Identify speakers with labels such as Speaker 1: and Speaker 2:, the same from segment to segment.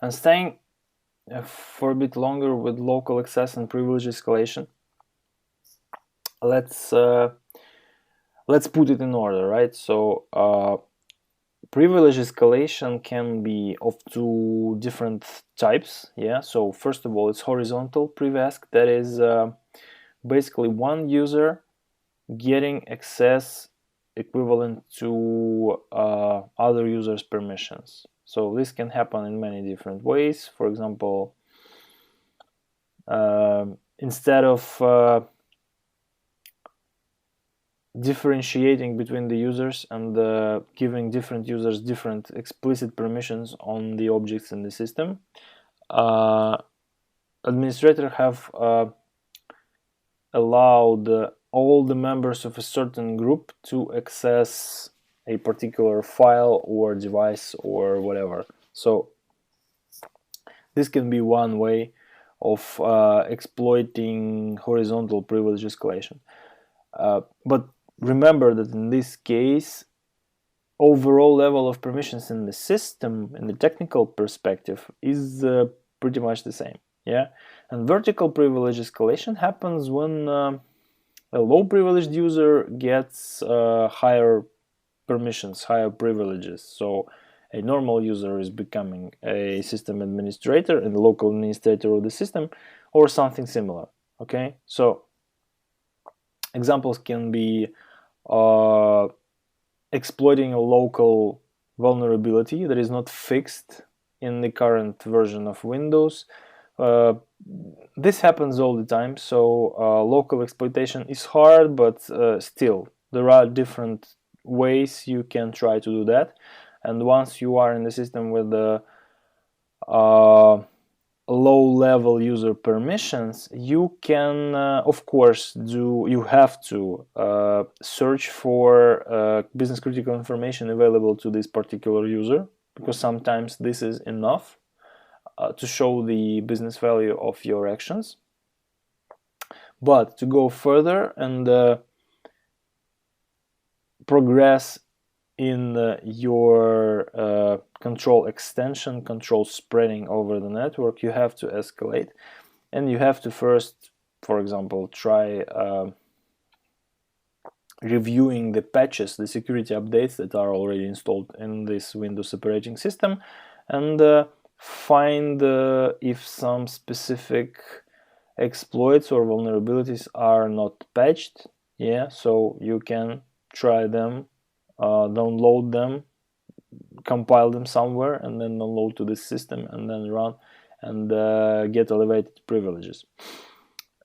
Speaker 1: And staying for a bit longer with local access and privilege escalation, let's put it in order, right? So privilege escalation can be of two different types. Yeah, so first of all, it's horizontal privask. That is basically one user getting access equivalent to other users' permissions. So this can happen in many different ways. For example, instead of differentiating between the users and giving different users different explicit permissions on the objects in the system, administrators have allowed all the members of a certain group to access a particular file or device or whatever. So this can be one way of exploiting horizontal privilege escalation. But remember that in this case, overall level of permissions in the system, in the technical perspective, is pretty much the same. Yeah, and vertical privilege escalation happens when a low privileged user gets higher permissions, higher privileges. So a normal user is becoming a system administrator and the local administrator of the system, or something similar. Okay, so examples can be exploiting a local vulnerability that is not fixed in the current version of Windows. This happens all the time, so local exploitation is hard, but still there are different ways you can try to do that. And once you are in the system with the low-level user permissions, you can, of course, you have to search for business critical information available to this particular user, because sometimes this is enough to show the business value of your actions. But to go further and progress in your control extension, control spreading over the network, you have to escalate, and you have to first, for example, try reviewing the patches, the security updates that are already installed in this Windows operating system, and find if some specific exploits or vulnerabilities are not patched. Yeah, so you can try them, download them, compile them somewhere, and then download to this system and then run and get elevated privileges.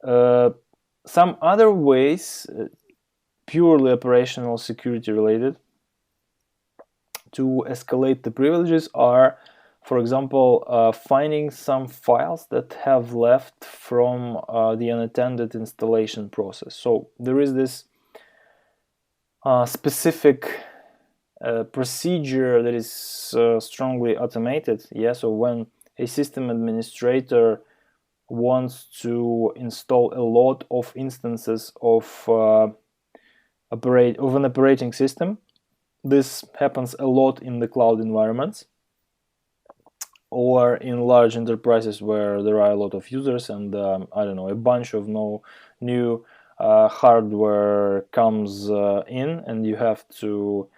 Speaker 1: Some other ways, purely operational security related, to escalate the privileges are, for example, finding some files that have left from the unattended installation process. So there is this specific procedure that is strongly automated. Yeah, so when a system administrator wants to install a lot of instances of an operating system, this happens a lot in the cloud environments or in large enterprises where there are a lot of users and I don't know, a bunch of new hardware comes in, and you have to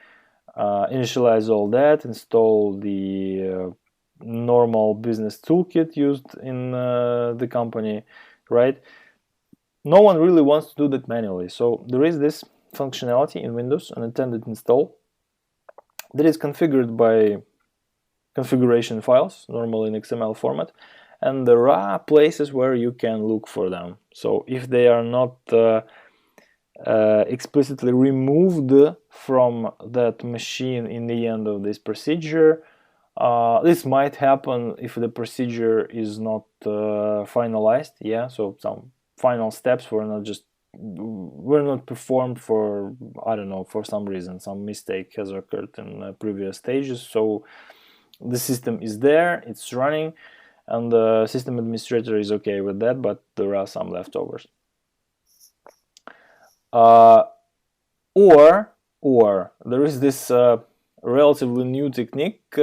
Speaker 1: initialize all that, install the normal business toolkit used in the company, right? No one really wants to do that manually. So there is this functionality in Windows, unattended install, that is configured by configuration files, normally in XML format, and there are places where you can look for them. So if they are not explicitly removed from that machine in the end of this procedure, this might happen if the procedure is not finalized. Yeah, so some final steps were not performed for, I don't know, for some reason, some mistake has occurred in previous stages. So the system is there, it's running, and the system administrator is okay with that, but there are some leftovers. Or there is this relatively new technique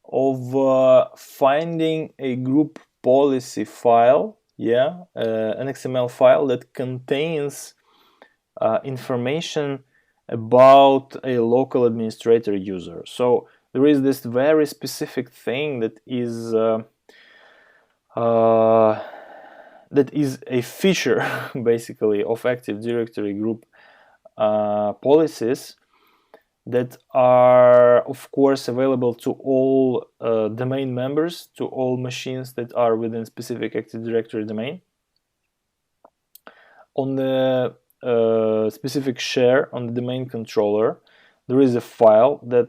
Speaker 1: of finding a group policy file, an XML file that contains information about a local administrator user. So there is this very specific thing that is a feature basically of Active Directory group policies that are of course available to all domain members, to all machines that are within specific Active Directory domain. On the specific share on the domain controller, there is a file that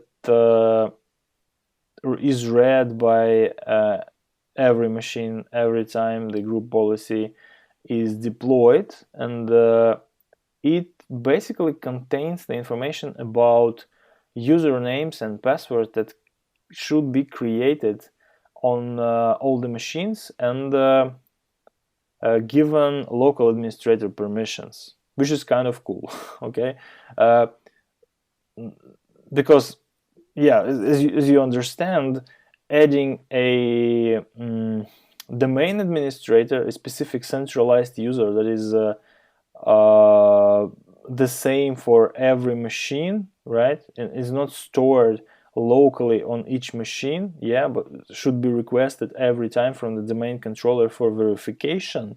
Speaker 1: is read by every machine every time the group policy is deployed, and it basically contains the information about usernames and passwords that should be created on all the machines, and given local administrator permissions, which is kind of cool. Okay, because as you understand, adding a domain administrator, a specific centralized user that is the same for every machine, right, and is not stored locally on each machine, but should be requested every time from the domain controller for verification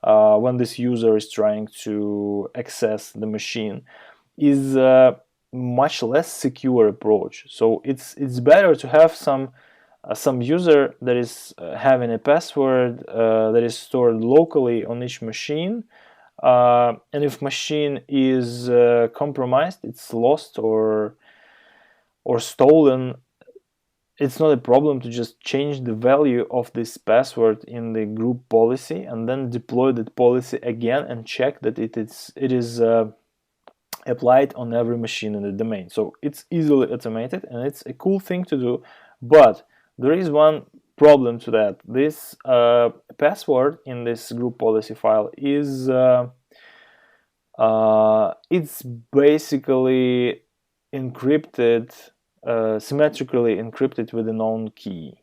Speaker 1: when this user is trying to access the machine, is a much less secure approach. So it's better to have some user that is having a password that is stored locally on each machine, and if machine is compromised, it's lost or stolen, it's not a problem to just change the value of this password in the group policy and then deploy that policy again and check that it is applied on every machine in the domain. So it's easily automated and it's a cool thing to do, but there is one problem to that. This password in this group policy file is it's basically encrypted, symmetrically encrypted with a known key.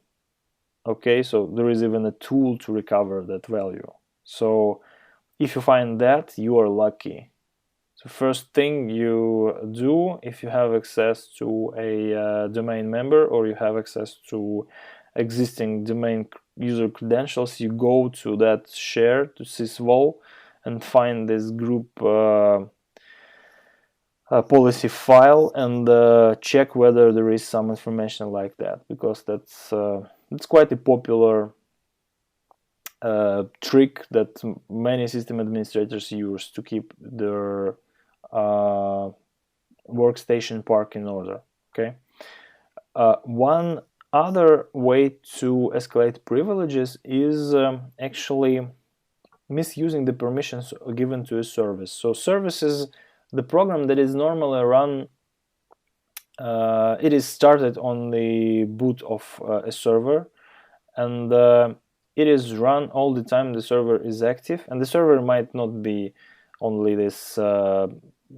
Speaker 1: Okay, so there is even a tool to recover that value. So if you find that, you are lucky. So first thing you do, if you have access to a domain member or you have access to existing domain user credentials, you go to that share, to sysvol, and find this group policy file and check whether there is some information like that, because that's quite a popular trick that many system administrators use to keep their workstation park in order. Okay. One other way to escalate privileges is actually misusing the permissions given to a service. So service is the program that is normally run, it is started on the boot of a server, and it is run all the time the server is active, and the server might not be only this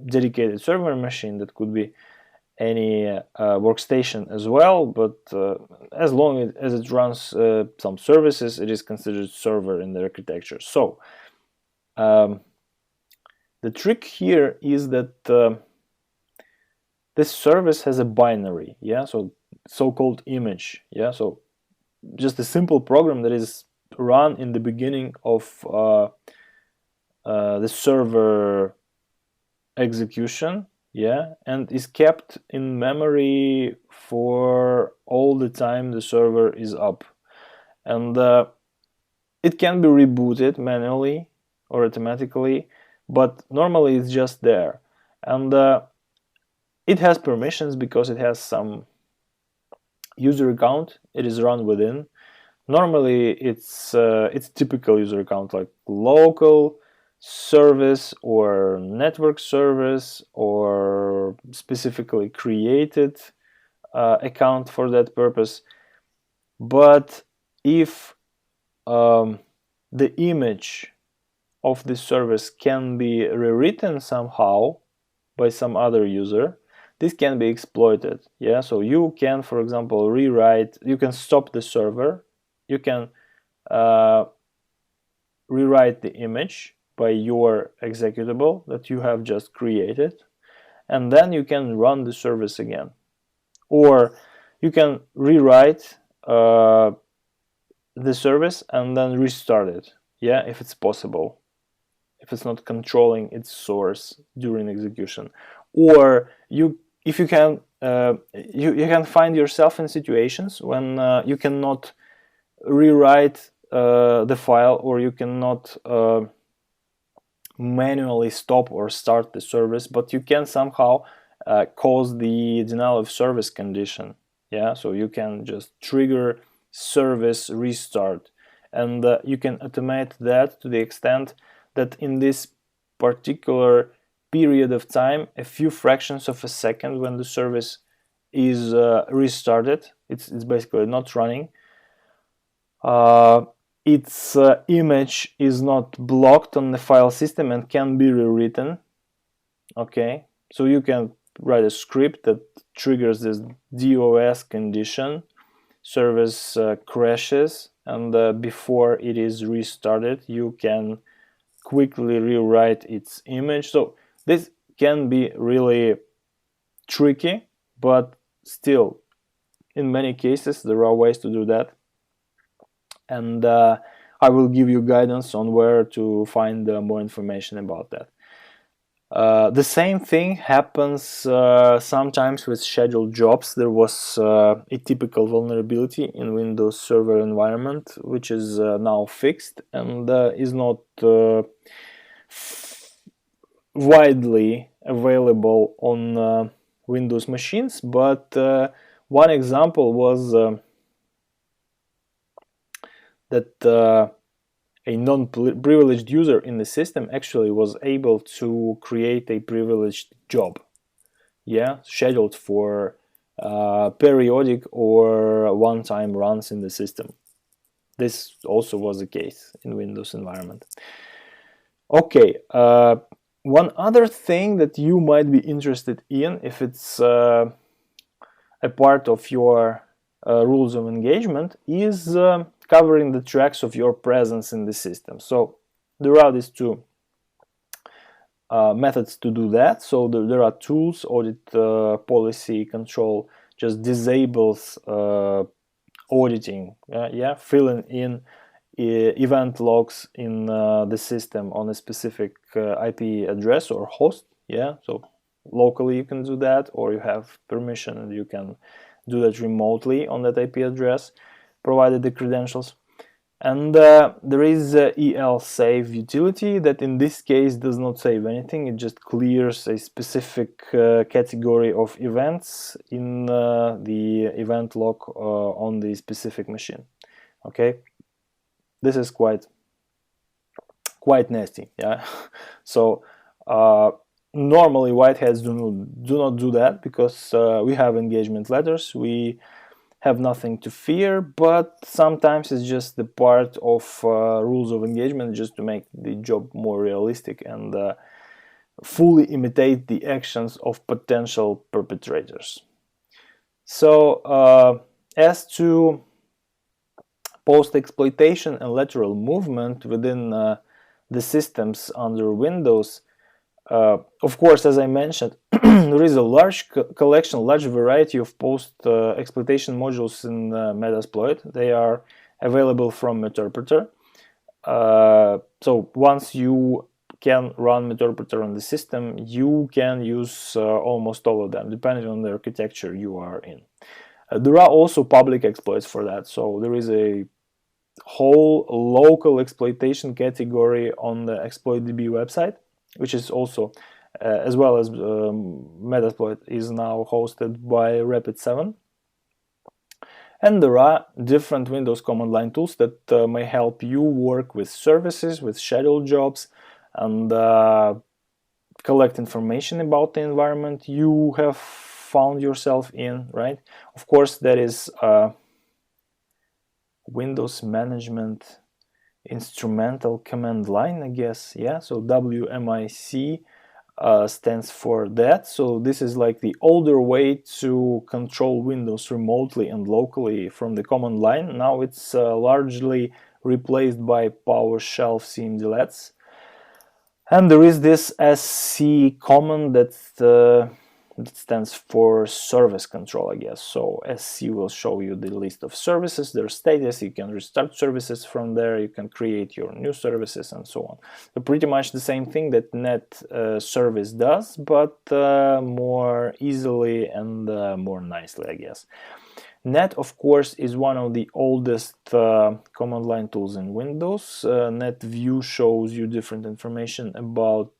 Speaker 1: dedicated server machine, that could be any workstation as well, but as long as it runs some services, it is considered server in the architecture. So the trick here is that this service has a binary, so-called image, so just a simple program that is run in the beginning of the server execution, and is kept in memory for all the time the server is up, and it can be rebooted manually or automatically, but normally it's just there, and it has permissions because it has some user account it is run within. Normally it's typical user account like local service or network service or specifically created account for that purpose. But if the image of this service can be rewritten somehow by some other user, this can be exploited. Yeah, so you can, for example, rewrite, you can stop the server, you can rewrite the image by your executable that you have just created, and then you can run the service again. Or you can rewrite the service and then restart it, yeah, if it's possible, if it's not controlling its source during execution. Or if you can you can find yourself in situations when you cannot rewrite the file, or you cannot manually stop or start the service, but you can somehow cause the denial of service condition. Yeah, so you can just trigger service restart, and you can automate that to the extent that in this particular period of time, a few fractions of a second, when the service is restarted, it's basically not running, its image is not blocked on the file system and can be rewritten. Okay, so you can write a script that triggers this DOS condition, service crashes, and before it is restarted, you can quickly rewrite its image. So this can be really tricky, but still, in many cases, there are ways to do that. And I will give you guidance on where to find more information about that. The same thing happens sometimes with scheduled jobs. There was a typical vulnerability in Windows Server environment, which is now fixed and is not widely available on Windows machines. But one example was that a non-privileged user in the system actually was able to create a privileged job, yeah, scheduled for periodic or one-time runs in the system. This also was the case in Windows environment. Okay, one other thing that you might be interested in, if it's a part of your rules of engagement, is covering the tracks of your presence in the system. So there are these two methods to do that. So there are tools. Audit policy control just disables auditing, filling in event logs in the system on a specific IP address or host. Yeah, so locally you can do that, or you have permission and you can do that remotely on that IP address, provided the credentials. And there is a EL save utility that in this case does not save anything. It just clears a specific category of events in the event log on the specific machine. Okay, this is quite nasty. Yeah, so normally whiteheads do not do that, because we have engagement letters. We have nothing to fear, but sometimes it's just the part of rules of engagement, just to make the job more realistic and fully imitate the actions of potential perpetrators. So as to post-exploitation and lateral movement within the systems under Windows, of course, as I mentioned, there is a large collection, large variety of post-exploitation modules in Metasploit. They are available from Meterpreter. So once you can run Meterpreter on the system, you can use almost all of them, depending on the architecture you are in. There are also public exploits for that. So there is a whole local exploitation category on the ExploitDB website, which is also, as well as Metasploit, is now hosted by Rapid7. And there are different Windows command line tools that may help you work with services, with scheduled jobs, and collect information about the environment you have found yourself in, right? Of course, that is Windows Management Instrumental Command Line, I guess. Yeah, so WMIC stands for that. So this is like the older way to control Windows remotely and locally from the command line. Now it's largely replaced by PowerShell cmdlets. And there is this sc command that stands for service control, I guess. So sc will show you the list of services, their status. You can restart services from there. You can create your new services and so on. So pretty much the same thing that net service does, but more easily and more nicely, I guess. Net, of course, is one of the oldest command line tools in Windows. Net view shows you different information about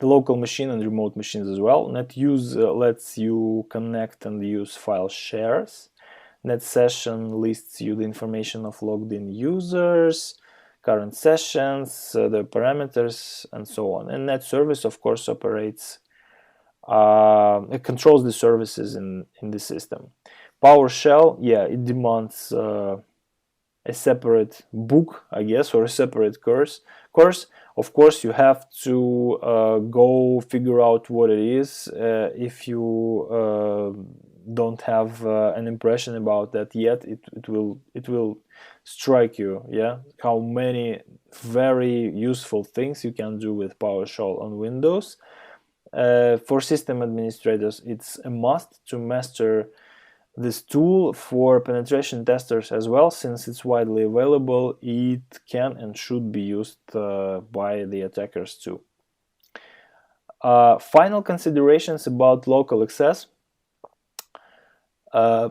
Speaker 1: the local machine and remote machines as well. Net use lets you connect and use file shares. Net session lists you the information of logged in users, current sessions, the parameters, and so on. And net service, of course, operates it controls the services in the system. PowerShell, yeah, it demands a separate book, I guess, or a separate course. Of course, you have to go figure out what it is if you don't have an impression about that yet. It will strike you, yeah, how many very useful things you can do with PowerShell on Windows. For system administrators, it's a must to master this tool. For penetration testers as well, since it's widely available, it can and should be used by the attackers too. Final considerations about local access. There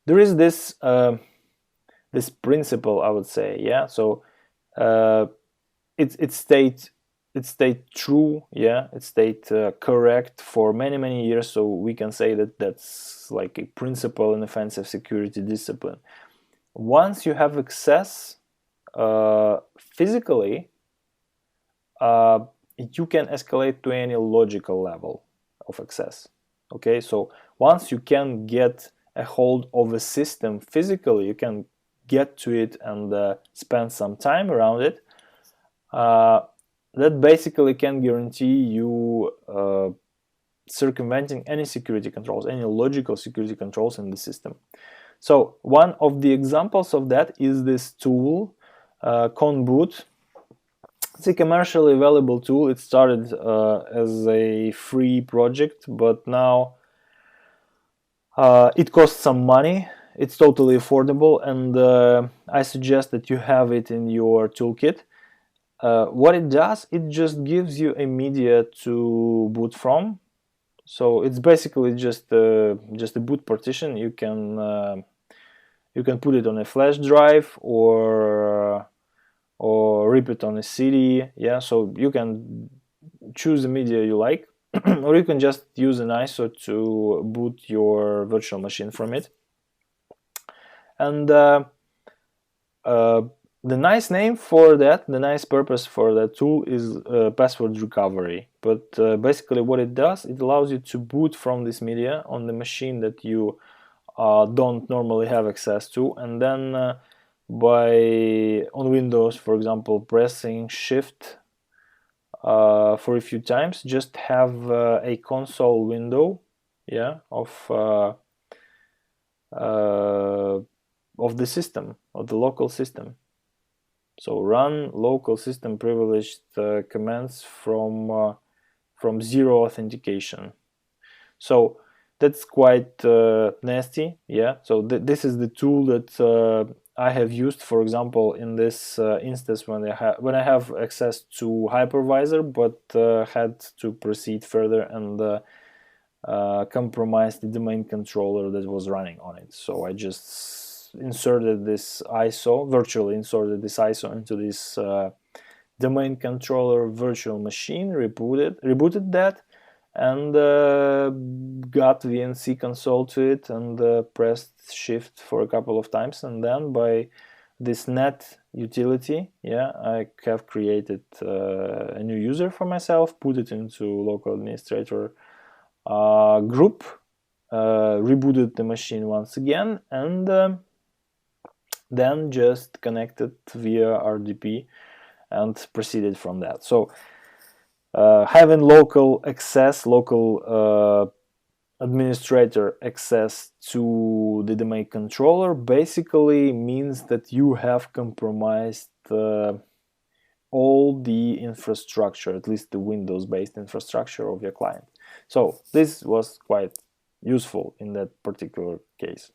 Speaker 1: is this this principle, I would say, yeah. So it stayed true, yeah, it stayed correct for many years, so we can say that that's like a principle in offensive security discipline. Once you have access physically, you can escalate to any logical level of access. Okay, so once you can get a hold of a system physically, you can get to it and spend some time around it. That basically can guarantee you circumventing any security controls, any logical security controls in the system. So one of the examples of that is this tool, Conboot. It's a commercially available tool. It started as a free project, but now it costs some money. It's totally affordable, and I suggest that you have it in your toolkit. What it does, it just gives you a media to boot from. So it's basically just a boot partition. You can put it on a flash drive or rip it on a CD. Yeah, so you can choose the media you like, or you can just use an ISO to boot your virtual machine from it. And the nice name for that, the nice purpose for that tool is password recovery. But basically what it does, it allows you to boot from this media on the machine that you don't normally have access to, and then on Windows, for example, pressing Shift for a few times, just have a console window, yeah, of the system, of the local system. So run local system privileged commands from zero authentication. So that's quite nasty, yeah. So this is the tool that I have used, for example, in this instance when I have access to hypervisor, but had to proceed further and compromise the domain controller that was running on it. So I just inserted this ISO, virtually inserted this ISO into this domain controller virtual machine, rebooted that, and got VNC console to it, and pressed Shift for a couple of times, and then by this net utility, yeah, I have created a new user for myself, put it into local administrator group, rebooted the machine once again, and then just connected via RDP and proceeded from that. So having local access, local administrator access to the domain controller basically means that you have compromised all the infrastructure, at least the Windows-based infrastructure of your client. So this was quite useful in that particular case.